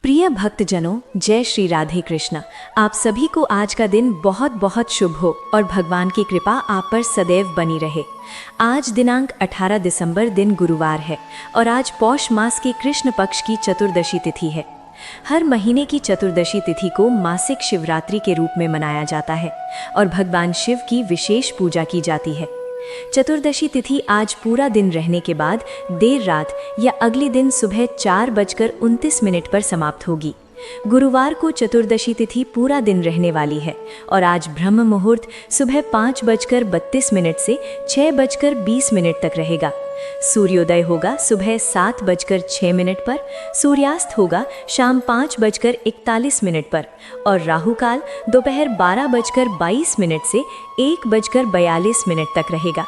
प्रिय भक्तजनों, जय श्री राधे कृष्ण। आप सभी को आज का दिन बहुत बहुत शुभ हो और भगवान की कृपा आप पर सदैव बनी रहे। आज दिनांक 18 दिसंबर दिन गुरुवार है और आज पौष मास के कृष्ण पक्ष की चतुर्दशी तिथि है। हर महीने की चतुर्दशी तिथि को मासिक शिवरात्रि के रूप में मनाया जाता है और भगवान शिव की विशेष पूजा की जाती है। चतुर्दशी तिथि आज पूरा दिन रहने के बाद देर रात या अगले दिन सुबह 4:29 पर समाप्त होगी। गुरुवार को चतुर्दशी तिथि पूरा दिन रहने वाली है और आज ब्रह्म मुहूर्त सुबह 5:32 से 6:20 तक रहेगा। सूर्योदय होगा सुबह 7:06 पर, सूर्यास्त होगा शाम 5:41 पर और राहु काल दोपहर 12:22 से 1:42 तक रहेगा।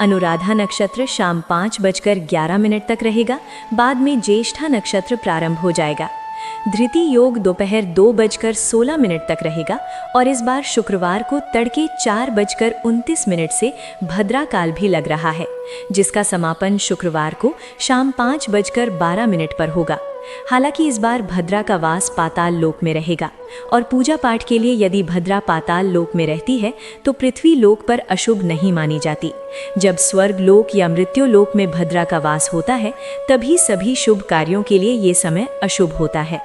अनुराधा नक्षत्र शाम 5:11 तक रहेगा। बाद में ज्येष्ठा नक्षत्र प्रारंभ हो जाएगा। धृति योग दोपहर 2:16 तक रहेगा और इस बार शुक्रवार को तड़के 4:29 से भद्रा काल भी लग रहा है, जिसका समापन शुक्रवार को शाम 5:12 पर होगा। हालांकि इस बार भद्रा का वास पाताल लोक में रहेगा और पूजा पाठ के लिए यदि भद्रा पाताल लोक में रहती है तो पृथ्वी लोक पर अशुभ नहीं मानी जाती। जब स्वर्ग लोक या मृत्यु लोक में भद्रा का वास होता है तभी सभी शुभ कार्यों के लिए ये समय अशुभ होता है।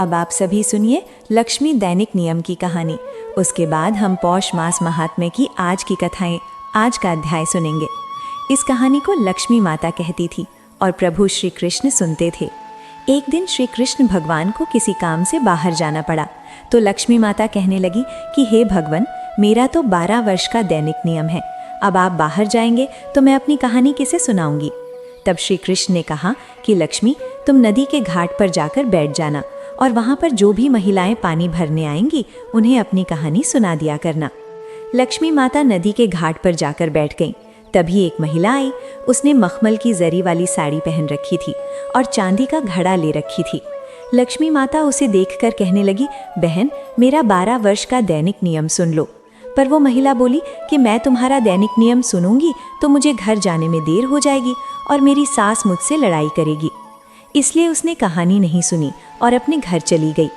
अब आप सभी सुनिए लक्ष्मी दैनिक नियम की कहानी। उसके बाद हम पौष मास महात्म्य की आज की कथाएं, आज का अध्याय सुनेंगे। इस कहानी को लक्ष्मी माता कहती थी और प्रभु श्री कृष्ण सुनते थे। एक दिन श्री कृष्ण भगवान को किसी काम से बाहर जाना पड़ा तो लक्ष्मी माता कहने लगी कि हे भगवान, मेरा तो 12 वर्ष का दैनिक नियम है। अब आप बाहर जाएंगे तो मैं अपनी कहानी किसे सुनाऊंगी। तब श्री कृष्ण ने कहा कि लक्ष्मी, तुम नदी के घाट पर जाकर बैठ जाना और वहाँ पर जो भी महिलाएं पानी भरने आएंगी उन्हें अपनी कहानी सुना दिया करना। लक्ष्मी माता नदी के घाट पर जाकर बैठ गईं। तभी एक महिला आई। उसने मखमल की जरी वाली साड़ी पहन रखी थी और चांदी का घड़ा ले रखी थी। लक्ष्मी माता उसे देखकर कहने लगी, बहन, मेरा 12 वर्ष का दैनिक नियम सुन लो। पर वो महिला बोली कि मैं तुम्हारा दैनिक नियम सुनूंगी तो मुझे घर जाने में देर हो जाएगी और मेरी सास मुझसे लड़ाई करेगी। इसलिए उसने कहानी नहीं सुनी और अपने घर चली गई।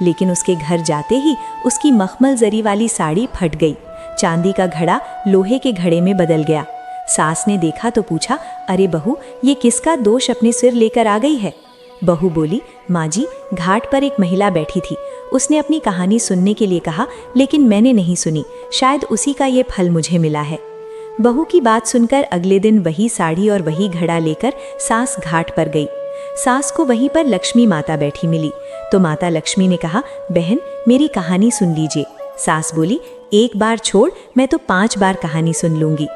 लेकिन उसके घर जाते ही उसकी मखमल जरी वाली साड़ी फट गई। चांदी का घड़ा लोहे के घड़े में बदल गया। सास ने देखा तो पूछा, अरे बहू, ये किसका दोष अपने सिर लेकर आ गई है। बहू बोली, माँ जी, घाट पर एक महिला बैठी थी। उसने अपनी कहानी सुनने के लिए कहा, लेकिन मैंने नहीं सुनी। शायद उसी का ये फल मुझे मिला है। बहू की बात सुनकर अगले दिन वही साड़ी और वही घड़ा लेकर सास घाट पर गई। सास को वहीं पर लक्ष्मी माता बैठी मिली तो माता लक्ष्मी ने कहा, बहन, मेरी कहानी सुन लीजिए। सास बोली, एक बार छोड़, मैं तो 5 बार कहानी सुन लूंगी।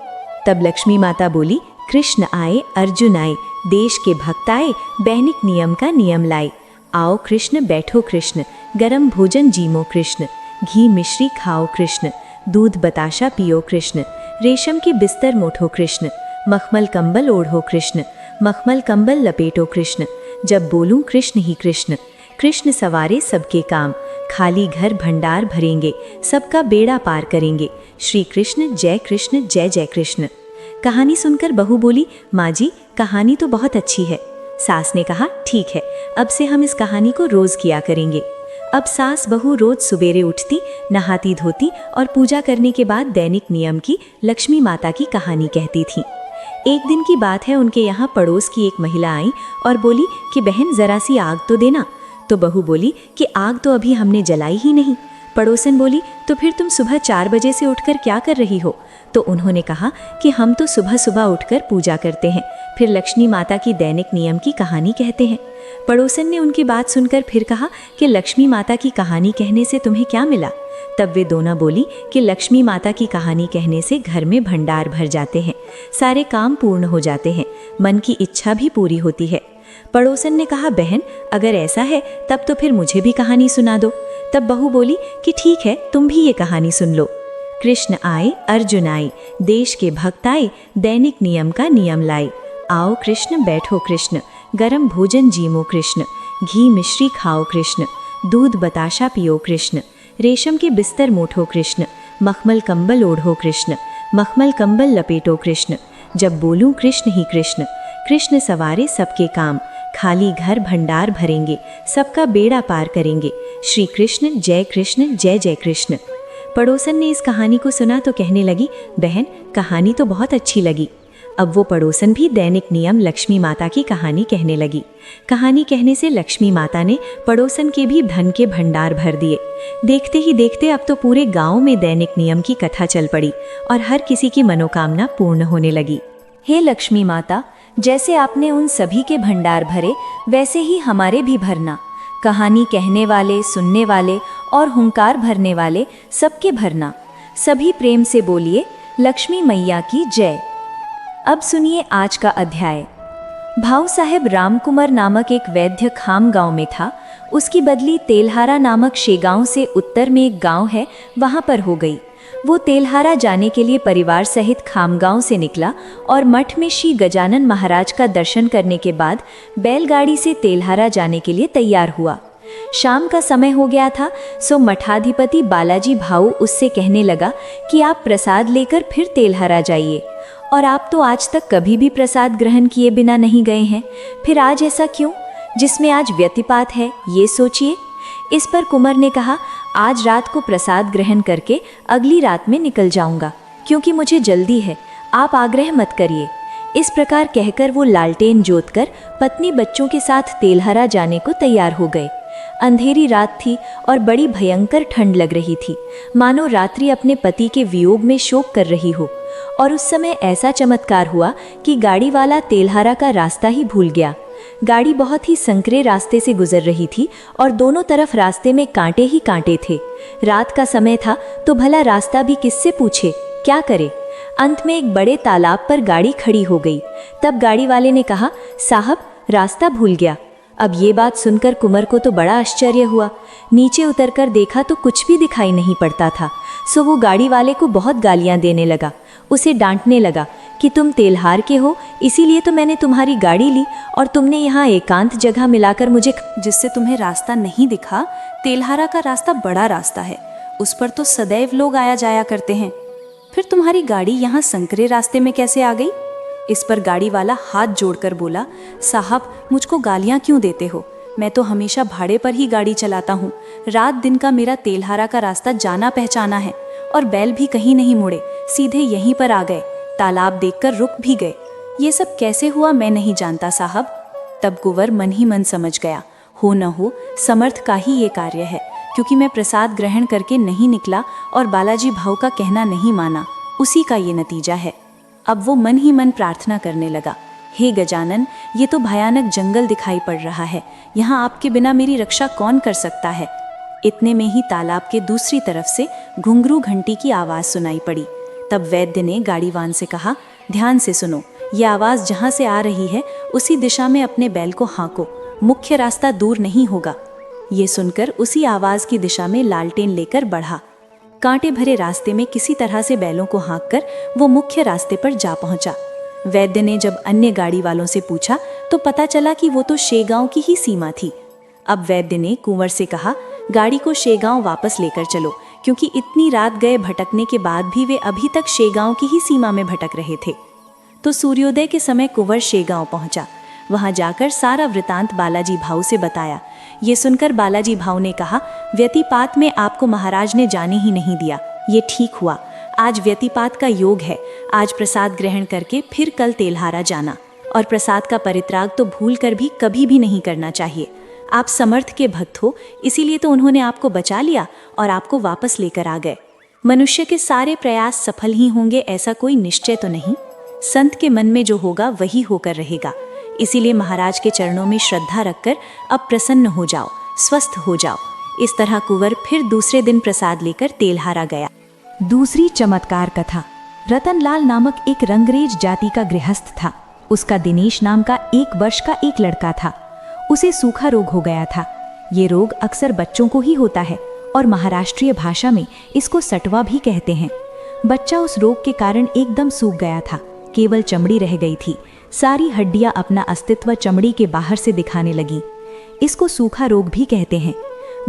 तब लक्ष्मी माता बोली, कृष्ण आए, अर्जुन आए, देश के भक्त आए, दैनिक नियम का नियम लाए। आओ कृष्ण, बैठो कृष्ण, गरम भोजन जीमो कृष्ण, घी मिश्री खाओ कृष्ण, दूध बताशा पियो कृष्ण, रेशम के बिस्तर मोठो कृष्ण, मखमल कंबल ओढ़ो कृष्ण, मखमल कंबल लपेटो कृष्ण। जब बोलूं कृष्ण ही कृष्ण, कृष्ण सवारे सबके काम, खाली घर भंडार भरेंगे, सबका बेड़ा पार करेंगे। श्री कृष्ण जय कृष्ण, जय जय कृष्ण। कहानी सुनकर बहू बोली, माँ जी, कहानी तो बहुत अच्छी है। सास ने कहा, ठीक है, अब से हम इस कहानी को रोज किया करेंगे। अब सास बहू रोज सुबेरे उठती, नहाती धोती और पूजा करने के बाद दैनिक नियम की लक्ष्मी माता की कहानी कहती थी। एक दिन की बात है, उनके यहाँ पड़ोस की एक महिला आई और बोली कि बहन, जरा सी आग तो देना। तो बहू बोली कि आग तो अभी हमने जलाई ही नहीं। पड़ोसन बोली, तो फिर तुम सुबह 4 बजे से उठकर क्या कर रही हो। तो उन्होंने कहा कि हम तो सुबह सुबह उठकर पूजा करते हैं, फिर लक्ष्मी माता की दैनिक नियम की कहानी कहते हैं। पड़ोसन ने उनकी बात सुनकर फिर कहा कि लक्ष्मी माता की कहानी कहने से तुम्हें क्या मिला। तब वे दोनों बोली कि लक्ष्मी माता की कहानी कहने से घर में भंडार भर जाते हैं, सारे काम पूर्ण हो जाते हैं, मन की इच्छा भी पूरी होती है। पड़ोसन ने कहा, बहन, अगर ऐसा है तब तो फिर मुझे भी कहानी सुना दो। तब बहू बोली कि ठीक है, तुम भी ये कहानी सुन लो। कृष्ण आए, अर्जुन आए, देश के भक्त आए, दैनिक नियम का नियम लाए। आओ कृष्ण, बैठो कृष्ण, गरम भोजन जीमो कृष्ण, घी मिश्री खाओ कृष्ण, दूध बताशा पियो कृष्ण, रेशम के बिस्तर मोठो कृष्ण, मखमल कंबल ओढ़ो कृष्ण, मखमल कंबल लपेटो कृष्ण। जब बोलूं कृष्ण ही कृष्ण, कृष्ण सवारे सबके काम, खाली घर भंडार भरेंगे, सबका बेड़ा पार करेंगे। श्री कृष्ण जय जय कृष्ण। पड़ोसन ने इस कहानी को सुना तो कहने लगी, बहन कहानी तो बहुत अच्छी लगी। अब वो पड़ोसन भी दैनिक नियम लक्ष्मी माता की कहानी कहने लगी। कहानी कहने से लक्ष्मी माता ने पड़ोसन के भी धन के भंडार भर दिए। देखते ही देखते अब तो पूरे गांव में दैनिक नियम की कथा चल पड़ी और हर किसी की मनोकामना पूर्ण होने लगी। हे लक्ष्मी माता, जैसे आपने उन सभी के भंडार भरे, वैसे ही हमारे भी भरना। कहानी कहने वाले, सुनने वाले और हुंकार भरने वाले सबके भरना। सभी प्रेम से बोलिए, लक्ष्मी मैया की जय। अब सुनिए आज का अध्याय। भाऊ साहेब रामकुमार नामक एक वैद्य खाम गांव में था। उसकी बदली तेलहारा नामक शेगांव से उत्तर में एक गांव है, वहां पर हो गई। वो तेलहारा जाने के लिए परिवार सहित खामगांव से निकला और मठ में श्री गजानन महाराज का दर्शन करने के बाद बैलगाड़ी से तेलहारा जाने के लिए तैयार हुआ। शाम का समय हो गया था, सो मठाधिपति बालाजी भाऊ उससे कहने लगा कि आप प्रसाद लेकर फिर तेलहारा जाइए। और आप तो आज तक कभी भी प्रसाद ग्रहण किए बिना नहीं गए हैं, फिर आज ऐसा क्यों, जिसमें आज व्यतिपात है, ये सोचिए। इस पर कुंवर ने कहा, आज रात को प्रसाद ग्रहण करके अगली रात में निकल जाऊंगा, क्योंकि मुझे जल्दी है, आप आग्रह मत करिए। इस प्रकार कहकर वो लालटेन जोतकर पत्नी बच्चों के साथ तेलहरा जाने को तैयार हो गए। अंधेरी रात थी और बड़ी भयंकर ठंड लग रही थी, मानो रात्रि अपने पति के वियोग में शोक कर रही हो। और उस समय ऐसा चमत्कार हुआ कि गाड़ी वाला तेलहारा का रास्ता ही भूल गया। गाड़ी बहुत ही संकरे रास्ते से गुजर रही थी और दोनों तरफ रास्ते में कांटे ही कांटे थे। रात का समय था तो भला रास्ता भी किससे पूछे, क्या करे। अंत में एक बड़े तालाब पर गाड़ी खड़ी हो गई। तब गाड़ी वाले ने कहा, साहब रास्ता भूल गया। अब ये बात सुनकर कुंवर को तो बड़ा आश्चर्य हुआ। नीचे उतरकर देखा तो कुछ भी दिखाई नहीं पड़ता था। सो वो गाड़ी वाले को बहुत गालियां देने लगा, उसे डांटने लगा कि तुम तेलहार के हो, इसीलिए तो मैंने तुम्हारी गाड़ी ली और तुमने यहाँ एकांत जगह मिलाकर मुझे, जिससे तुम्हें रास्ता नहीं दिखा। तेलहारा का रास्ता बड़ा रास्ता है, उस पर तो सदैव लोग आया जाया करते हैं, फिर तुम्हारी गाड़ी यहाँ संकरे रास्ते में कैसे आ गई। इस पर गाड़ी वाला हाथ जोड़कर बोला, साहब मुझको गालियाँ क्यों देते हो, मैं तो हमेशा भाड़े पर ही गाड़ी चलाता हूँ। रात दिन का मेरा तेलहारा का रास्ता जाना पहचाना है और बैल भी कहीं नहीं मुड़े, सीधे यहीं पर आ गए, तालाब देखकर रुक भी गए। ये सब कैसे हुआ मैं नहीं जानता साहब। तब कुंवर मन ही मन समझ गया, हो न हो समर्थ का ही ये कार्य है, क्योंकि मैं प्रसाद ग्रहण करके नहीं निकला और बालाजी भाऊ का कहना नहीं माना, उसी का ये नतीजा है। अब वो मन ही मन प्रार्थना करने लगा, हे गजानन, ये तो भयानक जंगल दिखाई पड़ रहा है, यहाँ आपके बिना मेरी रक्षा कौन कर सकता है। इतने में ही तालाब के दूसरी तरफ से घुंघरू घंटी की आवाज़ सुनाई पड़ी। तब वैद्य ने गाड़ीवान से कहा, ध्यान से सुनो, ये आवाज़ जहाँ से आ रही है उसी दिशा में अपने बैल को हाँको, मुख्य रास्ता दूर नहीं होगा। ये सुनकर उसी आवाज़ की दिशा में लालटेन लेकर बढ़ा। कांटे भरे रास्ते में किसी तरह से बैलों को हाँककर वो मुख्य रास्ते पर जा पहुंचा। वैद्य ने जब अन्य गाड़ी वालों से पूछा तो पता चला कि वो तो शेगांव की ही सीमा थी। अब वैद्य ने कुंवर से कहा, गाड़ी को शेगांव वापस लेकर चलो, क्योंकि इतनी रात गए भटकने के बाद भी वे अभी तक शेगांव की ही सीमा में भटक रहे थे। तो सूर्योदय के समय कुंवर शेगांव पहुंचा। वहां जाकर सारा वृतांत बालाजी भाऊ से बताया। ये सुनकर बालाजी भाऊ ने कहा, व्यतिपात में आपको महाराज ने जाने ही नहीं दिया, ये ठीक हुआ। आज व्यतिपात का योग है, आज प्रसाद ग्रहण करके फिर कल तेलहारा जाना, और प्रसाद का परित्राग तो भूल कर भी कभी भी नहीं करना चाहिए। आप समर्थ के भक्त हो, इसीलिए तो उन्होंने आपको बचा लिया और आपको वापस लेकर आ गए। मनुष्य के सारे प्रयास सफल ही होंगे ऐसा कोई निश्चय तो नहीं। संत के मन में जो होगा वही होकर रहेगा। इसीलिए महाराज के चरणों में श्रद्धा रखकर अब प्रसन्न हो जाओ, स्वस्थ हो जाओ। इस तरह कुंवर फिर दूसरे दिन प्रसाद लेकर तेलहारा गया। दूसरी चमत्कार कथा। रतनलाल नामक एक रंगरेज जाति का गृहस्थ था। उसका दिनेश नाम का 1 वर्ष का एक लड़का था। उसे सूखा रोग हो गया था। ये रोग अक्सर बच्चों को ही होता है और महाराष्ट्रीय भाषा में इसको सटवा भी कहते हैं। बच्चा उस रोग के कारण एकदम सूख गया था, केवल चमड़ी रह गई थी। सारी हड्डियां अपना अस्तित्व चमड़ी के बाहर से दिखाने लगी। इसको सूखा रोग भी कहते हैं।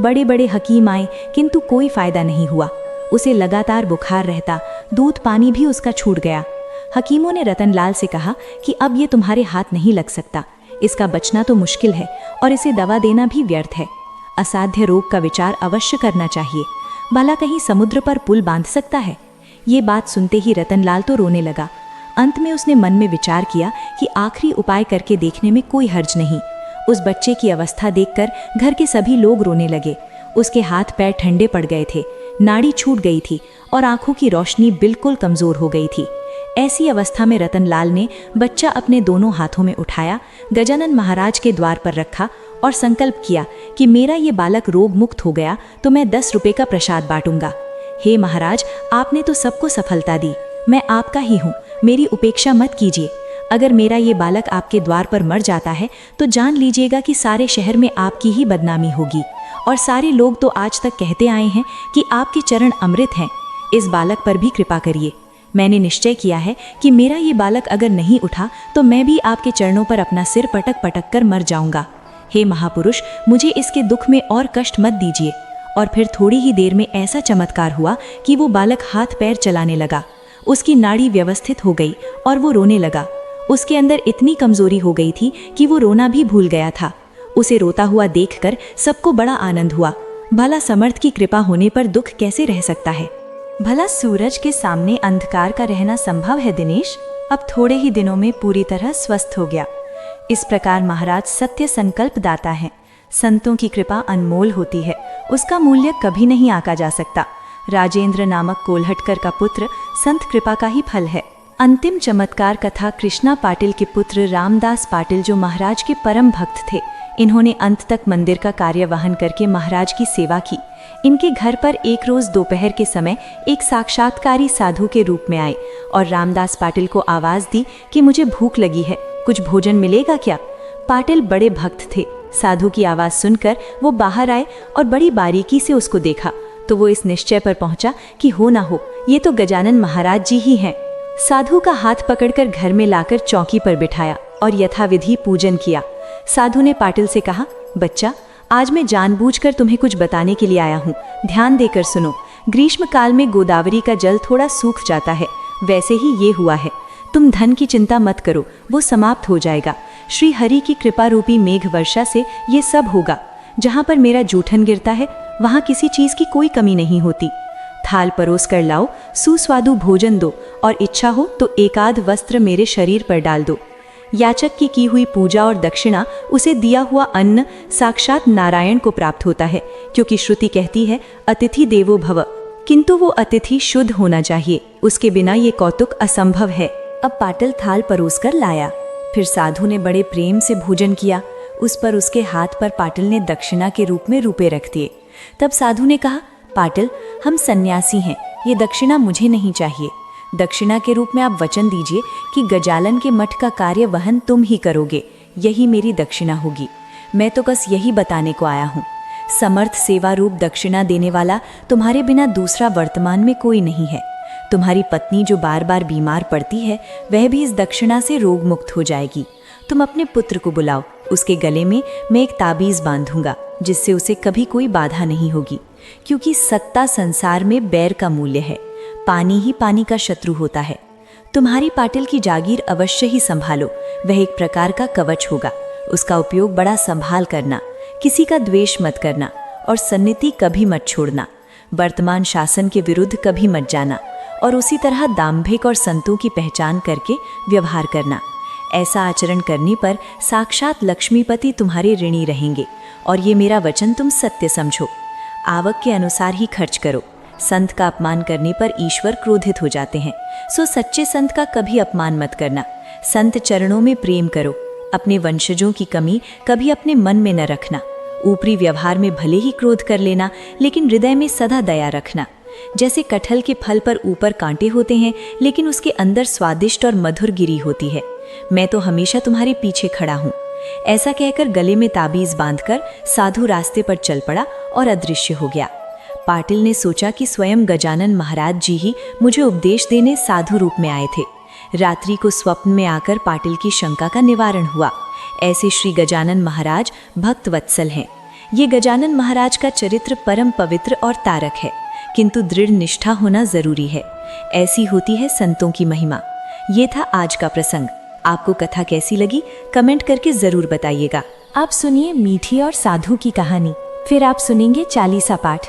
बड़े बड़े हकीम आए किंतु कोई फायदा नहीं हुआ। उसे लगातार बुखार रहता, दूध पानी भी उसका छूट गया। हकीमों ने रतनलाल से कहा कि अब ये तुम्हारे हाथ नहीं लग सकता, इसका बचना तो मुश्किल है और इसे दवा देना भी व्यर्थ है। असाध्य रोग का विचार अवश्य करना चाहिए। भला कहीं समुद्र पर पुल बांध सकता है। ये बात सुनते ही रतनलाल तो रोने लगा। अंत में उसने मन में विचार किया कि आखिरी उपाय करके देखने में कोई हर्ज नहीं। उस बच्चे की अवस्था देखकर घर के सभी लोग रोने लगे। उसके हाथ पैर ठंडे पड़ गए थे, नाड़ी छूट गई थी और आंखों की रोशनी बिल्कुल कमजोर हो गई थी। ऐसी अवस्था में रतनलाल ने बच्चा अपने दोनों हाथों में उठाया, गजानन महाराज के द्वार पर रखा और संकल्प किया कि मेरा ये बालक रोग मुक्त हो गया तो मैं 10 रुपए का प्रसाद बांटूंगा। हे महाराज, आपने तो सबको सफलता दी, मैं आपका ही हूँ, मेरी उपेक्षा मत कीजिए। अगर मेरा ये बालक आपके द्वार पर मर जाता है तो जान लीजिएगा कि सारे शहर में आपकी ही बदनामी होगी और सारे लोग तो आज तक कहते आए हैं कि आपके चरण अमृत हैं। इस बालक पर भी कृपा करिए। मैंने निश्चय किया है कि मेरा ये बालक अगर नहीं उठा तो मैं भी आपके चरणों पर अपना सिर पटक पटक कर मर जाऊंगा। हे महापुरुष, मुझे इसके दुख में और कष्ट मत दीजिए। और फिर थोड़ी ही देर में ऐसा चमत्कार हुआ कि वो बालक हाथ पैर चलाने लगा। उसकी नाड़ी व्यवस्थित हो गई और वो रोने लगा। उसके अंदर इतनी कमजोरी हो गई थी कि वो रोना भी भूल गया था। उसे रोता हुआ देखकर सबको बड़ा आनंद हुआ। भला समर्थ की कृपा होने पर दुख कैसे रह सकता है। भला सूरज के सामने अंधकार का रहना संभव है दिनेश? अब थोड़े ही दिनों में पूरी तरह स्वस्थ हो गया। इस प्रकार महाराज सत्य संकल्प दाता है। संतों की कृपा अनमोल होती है, उसका मूल्य कभी नहीं आंका जा सकता। राजेंद्र नामक कोल्हटकर का पुत्र संत कृपा का ही फल है। अंतिम चमत्कार कथा कृष्णा पाटिल के पुत्र रामदास पाटिल जो महाराज के परम भक्त थे। इन्होंने अंत तक मंदिर का कार्यवहन करके महाराज की सेवा की। इनके घर पर एक रोज दोपहर के समय एक साक्षात्कारी साधु के रूप में आए और रामदास पाटिल को आवाज दी कि मुझे भूख लगी है, कुछ भोजन मिलेगा क्या? पाटिल बड़े भक्त थे। साधु की आवाज सुनकर वो बाहर आए और बड़ी बारीकी से उसको देखा तो वो इस निश्चय पर पहुंचा कि हो ना हो ये तो गजानन महाराज जी ही हैं। साधु का हाथ पकड़कर घर में लाकर चौकी पर बिठाया और यथाविधि पूजन किया। साधु ने पाटिल से कहा, बच्चा, आज मैं जानबूझकर तुम्हें कुछ बताने के लिए आया हूँ, ध्यान देकर सुनो। ग्रीष्म काल में गोदावरी का जल थोड़ा सूख जाता है, वैसे ही ये हुआ है। तुम धन की चिंता मत करो, वो समाप्त हो जाएगा। श्री हरि की कृपा रूपी मेघ वर्षा से ये सब होगा। जहाँ पर मेरा जूठन गिरता है वहाँ किसी चीज की कोई कमी नहीं होती। थाल परोस कर लाओ, सुस्वादु भोजन दो और इच्छा हो तो एकाध वस्त्र मेरे शरीर पर डाल दो। याचक की हुई पूजा और दक्षिणा, उसे दिया हुआ अन्न साक्षात नारायण को प्राप्त होता है, क्योंकि श्रुति कहती है अतिथि देवो भव। किंतु वो अतिथि शुद्ध होना चाहिए, उसके बिना ये कौतुक असंभव है। अब पाटिल थाल परोस कर लाया। फिर साधु ने बड़े प्रेम से भोजन किया। उस पर उसके हाथ पर पाटिल ने दक्षिणा के रूप में रुपए रख दिए। तब साधु ने कहा, पाटिल, हम सन्यासी हैं, ये दक्षिणा मुझे नहीं चाहिए। दक्षिणा के रूप में आप वचन दीजिए कि गजालन के मठ का कार्य वहन तुम ही करोगे, यही मेरी दक्षिणा होगी। मैं तो बस यही बताने को आया हूँ। समर्थ सेवा रूप दक्षिणा देने वाला तुम्हारे बिना दूसरा वर्तमान में कोई नहीं है। तुम्हारी पत्नी जो बार बार बीमार पड़ती है, वह भी इस दक्षिणा से रोग मुक्त हो जाएगी। तुम अपने पुत्र को बुलाओ, उसके गले में मैं एक ताबीज बांधूंगा, जिससे उसे कभी कोई बाधा नहीं होगी। क्योंकि सत्ता संसार में बैर का मूल्य है, पानी ही पानी का शत्रु होता है। तुम्हारी पाटिल की जागीर अवश्य ही संभालो, वह एक प्रकार का कवच होगा। उसका उपयोग बड़ा संभाल करना, किसी का द्वेष मत करना और सन्निधि कभी मत छोड़ना। वर्तमान शासन के विरुद्ध कभी मत जाना और उसी तरह दाम्भिक और संतों की पहचान करके व्यवहार करना। ऐसा आचरण करने पर साक्षात लक्ष्मीपति तुम्हारे ऋणी रहेंगे और ये मेरा वचन तुम सत्य समझो। आवक के अनुसार ही खर्च करो। संत का अपमान करने पर ईश्वर क्रोधित हो जाते हैं, सो सच्चे संत का कभी अपमान मत करना। संत चरणों में प्रेम करो। अपने वंशजों की कमी कभी अपने मन में न रखना। ऊपरी व्यवहार में भले ही क्रोध कर लेना, लेकिन हृदय में सदा दया रखना। जैसे कटहल के फल पर ऊपर कांटे होते हैं, लेकिन उसके अंदर स्वादिष्ट और मधुर गिरी होती है। मैं तो हमेशा तुम्हारे पीछे खड़ा हूँ। ऐसा कहकर गले में ताबीज बांधकर साधु रास्ते पर चल पड़ा और अदृश्य हो गया। पाटिल ने सोचा कि स्वयं गजानन महाराज जी ही मुझे उपदेश देने साधु रूप में आए थे। रात्रि को स्वप्न में आकर पाटिल की शंका का निवारण हुआ। ऐसे श्री गजानन महाराज भक्त वत्सल हैं। ये गजानन महाराज का चरित्र परम पवित्र और तारक है, किंतु दृढ़ निष्ठा होना जरूरी है। ऐसी होती है संतों की महिमा। ये था आज का प्रसंग। आपको कथा कैसी लगी कमेंट करके जरूर बताइएगा। आप सुनिए मीठी और साधु की कहानी, फिर आप सुनेंगे 40वां पाठ।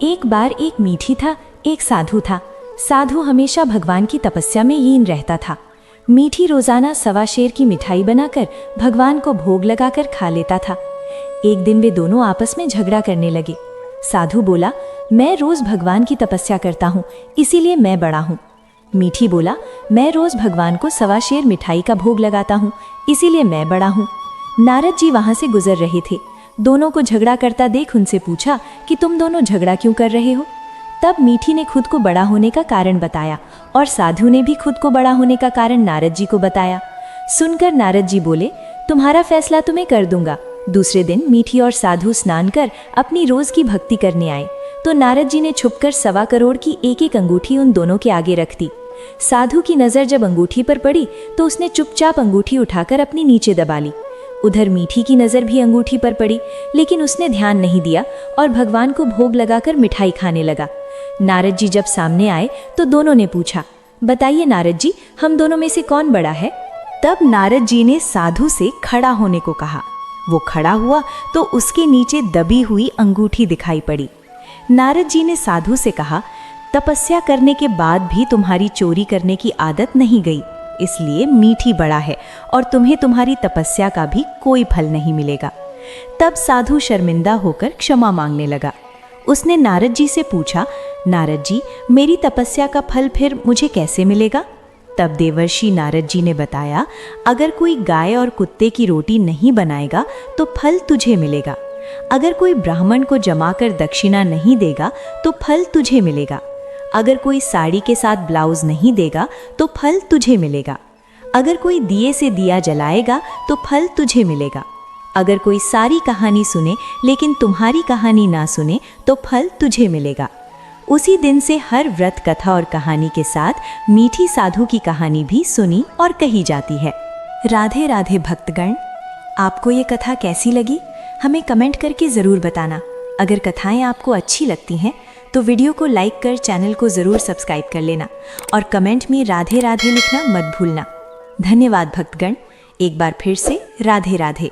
एक बार एक मीठी था, एक साधु था। साधु हमेशा भगवान की तपस्या में लीन रहता था। मीठी रोजाना 1.25 शेर की मिठाई बनाकर भगवान को भोग लगाकर खा लेता था। एक दिन वे दोनों आपस में झगड़ा करने लगे। साधु बोला, मैं रोज भगवान की तपस्या करता हूँ, इसीलिए मैं बड़ा हूँ। मीठी बोला, मैं रोज भगवान को 1.25 शेर मिठाई का भोग लगाता हूँ, इसीलिए मैं बड़ा हूँ। नारद जी वहां से गुजर रहे थे। दोनों को झगड़ा करता देख उनसे पूछा कि तुम दोनों झगड़ा क्यों कर रहे हो। तब मीठी ने खुद को बड़ा होने का कारण बताया और साधु ने भी खुद को बड़ा होने का कारण नारद जी को बताया। सुनकर नारद जी बोले, तुम्हारा फैसला तो मैं कर दूंगा। दूसरे दिन मीठी और साधु स्नान कर अपनी रोज की भक्ति करने आए तो नारद जी ने छुपकर 1.25 करोड़ की एक अंगूठी उन दोनों के आगे रख दी। साधु की नजर जब अंगूठी पर पड़ी तो उसने चुपचाप अंगूठी उठाकर अपनी नीचे दबा ली। उधर मीठी की नजर भी अंगूठी पर पड़ी, लेकिन उसने ध्यान नहीं दिया और भगवान को भोग लगाकर मिठाई खाने लगा। नारद जी जब सामने आए तो दोनों ने पूछा, बताइए नारद जी, हम दोनों में से कौन बड़ा है। तब नारद जी ने साधु से खड़ा होने को कहा। वो खड़ा हुआ तो उसके नीचे दबी हुई अंगूठी दिखाई पड़ी। नारद जी ने साधु से कहा, तपस्या करने के बाद भी तुम्हारी चोरी करने की आदत नहीं गई, इसलिए मीठी बड़ा है और तुम्हें तुम्हारी तपस्या का भी कोई फल नहीं मिलेगा। तब साधु शर्मिंदा होकर क्षमा मांगने लगा। उसने नारद जी से पूछा, नारद जी, मेरी तपस्या का फल फिर मुझे कैसे मिलेगा। तब देवर्षि नारद जी ने बताया, अगर कोई गाय और कुत्ते की रोटी नहीं बनाएगा तो फल तुझे मिलेगा। अगर कोई ब्राह्मण को जमाकर दक्षिणा नहीं देगा तो फल तुझे मिलेगा। अगर कोई साड़ी के साथ ब्लाउज नहीं देगा तो फल तुझे मिलेगा। अगर कोई दिए से दिया जलाएगा तो फल तुझे मिलेगा। अगर कोई सारी कहानी सुने लेकिन तुम्हारी कहानी ना सुने तो फल तुझे मिलेगा। उसी दिन से हर व्रत कथा और कहानी के साथ मीठी साधु की कहानी भी सुनी और कही जाती है। राधे राधे भक्तगण, आपको ये कथा कैसी लगी हमें कमेंट करके ज़रूर बताना। अगर कथाएं आपको अच्छी लगती हैं तो वीडियो को लाइक कर चैनल को ज़रूर सब्सक्राइब कर लेना और कमेंट में राधे राधे लिखना मत भूलना। धन्यवाद भक्तगण, एक बार फिर से राधे राधे।